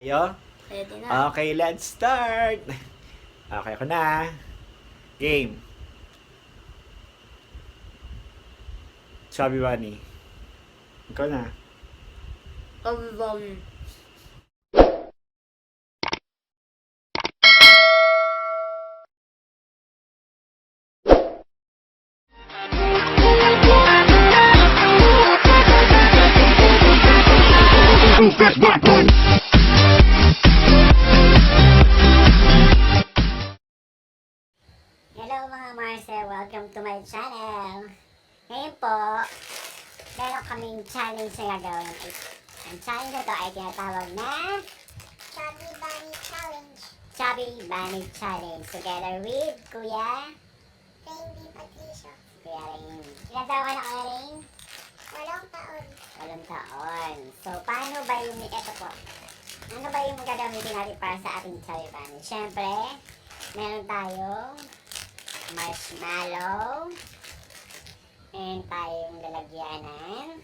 Yo? Pwede na. Okay, let's start! Okay, ako na. Game. Chubby Bunny. Ikaw na. Kami. Hello mga Marcel, welcome to my channel. Ngayon po, meron kaming challenge na gagawin. Ang challenge na to ay tinatawag na Chubby Bunny Challenge. Chubby Bunny Challenge together with Kuya Randy Patricio. Rain. Ilan taon ka na, Kuya Rain? 8 taon. 8 taon. So, paano ba yung, eto po, ano ba yung gagamitin natin para sa ating Chubby Bunny? Siyempre, meron tayong marshmallow, meron tayong lalagyanan,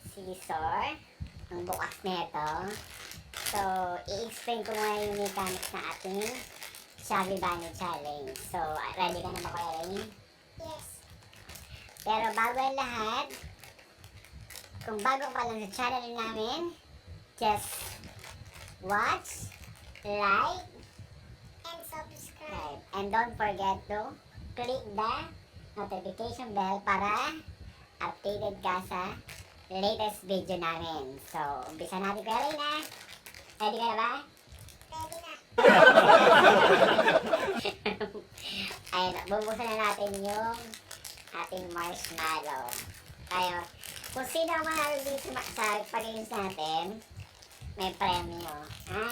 scissor, ang bukas nito. So, i-explain ko muna yung mechanics ng ating Chubby Bunny Challenge. So, ready ka na ba, Kuya Rain? Yes. Pero bago ang lahat, kung bago ka lang sa channel namin, just watch, like, And subscribe. and don't forget to click the notification bell para updated ka sa latest video namin. So, umpisa natin, Kuya Rain, ha? Ready ka na ba? Ready na. Ayun, bubuksan na natin yung ating marshmallow. Tayo, kung sino ang mahal dito sa pag-games natin, may premyo. Ha?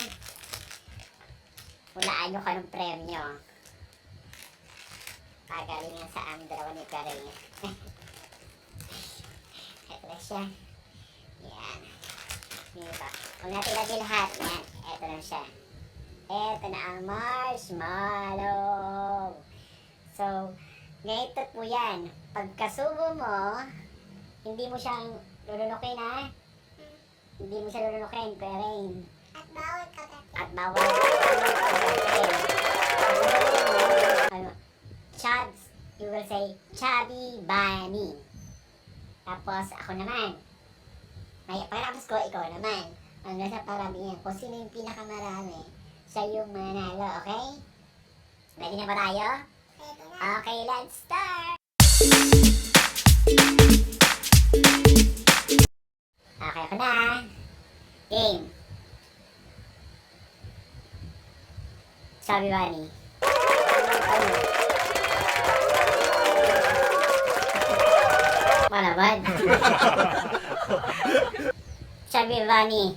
Hulaan nyo ka ng premyo. Pagalingan sa aming dalawa ni Karin. Ito na siya. Yan. Dito. Huwag natin lagi lahat. Yan. Ito na siya. Ito na ang marshmallow. So, ganito po yan. Pagkasubo mo, hindi mo siyang lulunukin, ha? Hindi mo siya lulunukin, Kuya Rain. At bawal kagatin. At bawal ano, Chubs, you will say Chubby Bunny. Tapos ako naman. May pagkatapos ko, ikaw naman. Ang nasa paramihan, kung sino yung pinakamarami, siya yung manalo, okay? Ready na ba tayo? Ready na. Okay, let's start! Okay, ako na. Game. Chubby Bunny. Wala ba? Chubby Bunny.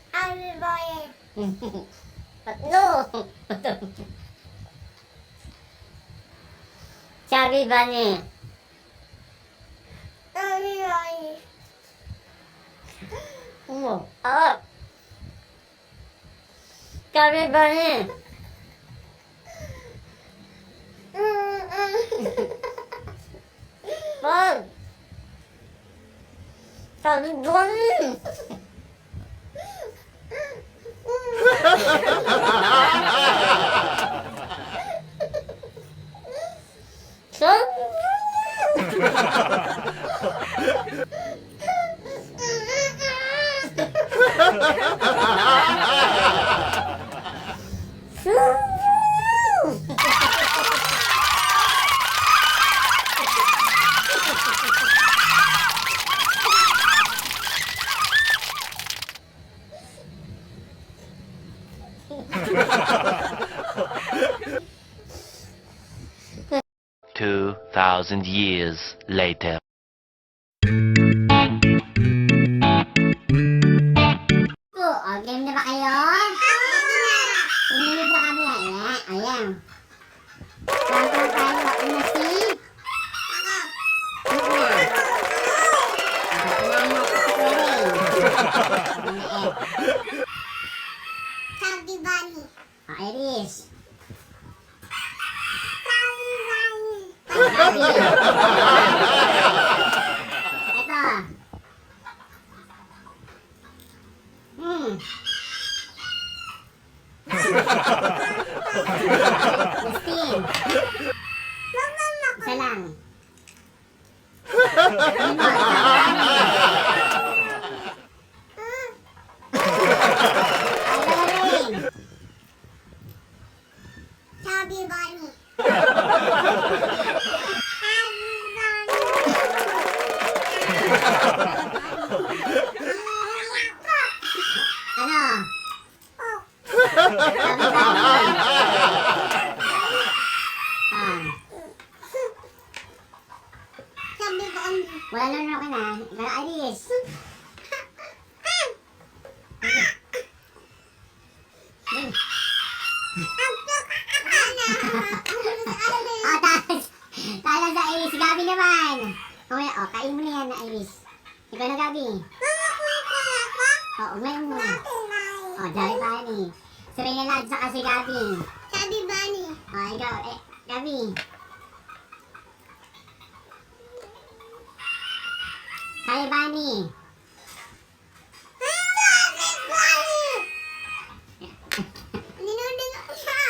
Chubby Bunny. No! Chubby Bunny. Chubby Bunny. Up! Chubby Bunny. Wag! Chubby Bunny. Chubby Two 2,000 years later. Game na ba kayo? Pinilip na kami. Ayan. Bago tayo na si... Chubby Bunny. Iris. Chubby Bunny. Ito. Justin. Isa lang. Ay, galing. Chubby bunny. Ano? Oh, Sabi ba ni? Ah, chubby bunny. wala na ka na. Pero Iris. Ah, talas. Talas sa Iris. Si Gabi naman. Okay, oh, kain mo na yan na Iris. Ikaw na Gabi. Oh, umayin mo. Oh, Jolly Bunny. Sabihin na lahat sa kasi Gabi. Chubby bunny. Oh, ikaw, Gabi. Jolly Bunny. Chubby bunny. Ninunod ko siya.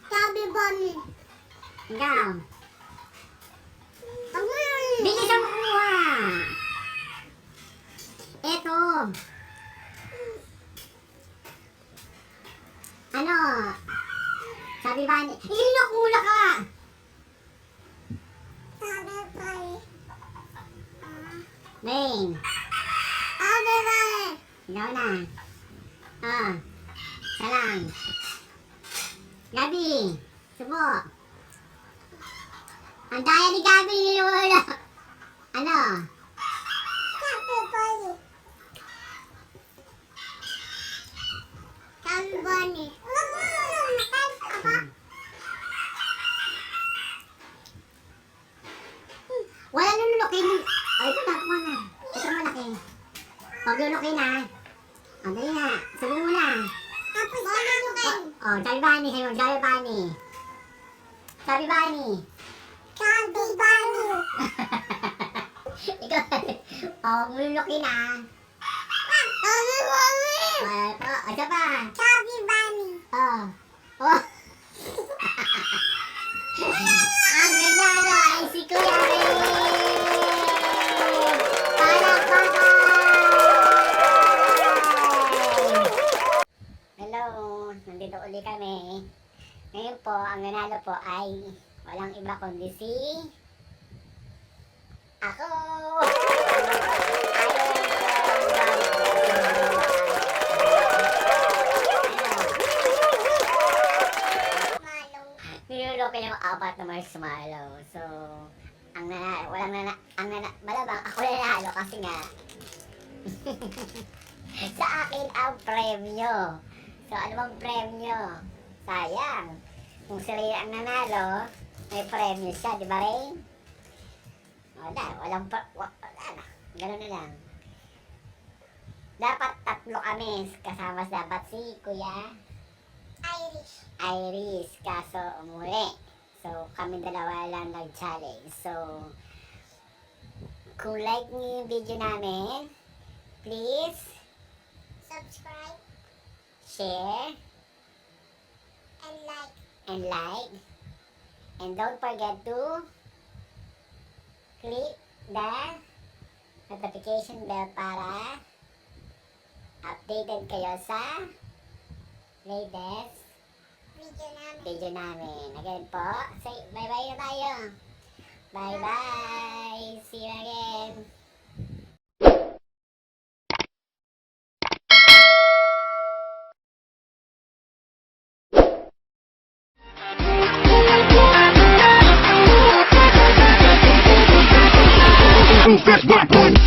Chubby bunny. Ikaw. Amoy. Bilis ang kuha. Eto. Ano? Sabi ba ni... Inakula ka! Chubby bunny. Rain. Chubby bunny. Ikaw na. Ah. Salang. Gabi. Subo. Ang daya ni Gabi niluwala. Ano? Chubby bunny. Chubby bunny. Wala lulukin. Ay, ito na. Kuha na. Ito malaki. Huwag lulukin na. O, dali na. Subo mo na. Tapos lulukin. Oh, Jolly Bunny sa'yo. Jolly Bunny. Jolly Bunny. Chubby bunny. Ikaw. Oh, lulukin na. Chubby bunny. Ito pa. Chubby bunny. Oh. Oh. Ang nanalo ay si Kuya Ray! Palakpakan! Hello, nandito uli kami. Ngayon po, ang nanalo po ay walang iba kundi si... Ako! Niluloko yung apat na marshmallow. So, malamang ako nanalo kasi nga sa akin ang premyo. So, ano bang premyo? Sayang. Kung sila ang nanalo, may premyo siya, di ba Rain? Wala, wala na. Ganun na lang. Dapat tatlo kami. Kasama dapat si Kuya Iris, kaso umuwi. So, kami dalawa lang nag-challenge. So, kung like niyo yung video namin, please Subscribe share and like. And don't forget to click the notification bell para updated kayo sa latest video namin. Again po, say bye-bye na tayo. Bye-bye. See you again. That's my point.